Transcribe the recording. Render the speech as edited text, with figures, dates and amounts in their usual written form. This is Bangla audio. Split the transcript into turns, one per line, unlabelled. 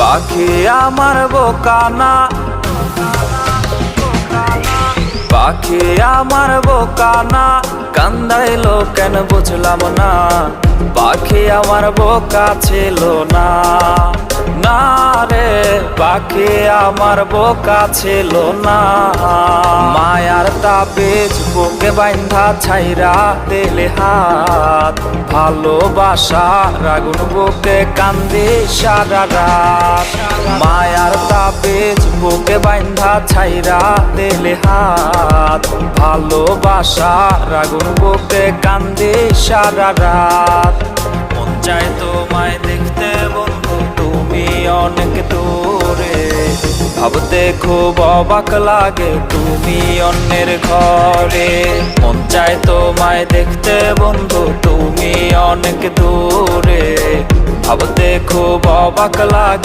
পাখি আমার বোকানা, পাখি আমার বোকানা, কান্দাইলো কেন বুঝলাম না। পাখি আমার বোকা ছিল না, না রে পাখি আমার বোকা ছিল না। মায়ার তাবিজ বুকে বাইন্ধা ছাইরা দিলে হাত, ভালোবাসার আগুন বুকে কান্দি সারা রাত। মায়ার তাবিজ বুকে বাইন্ধা ছাইরা দিলে হাত, ভালোবাসার আগুন বুকে কান্দি সারা রাত। মন চায় তোমায় দেখতে বন্ধু তুমি অনেক দূরে, ভাবতে খুব অবাক লাগে তুমি অন্যের ঘরে। মন চায় তোমায় দেখতে বন্ধু তুমি অনেক দূরে, ভাবতে খুব অবাক লাগে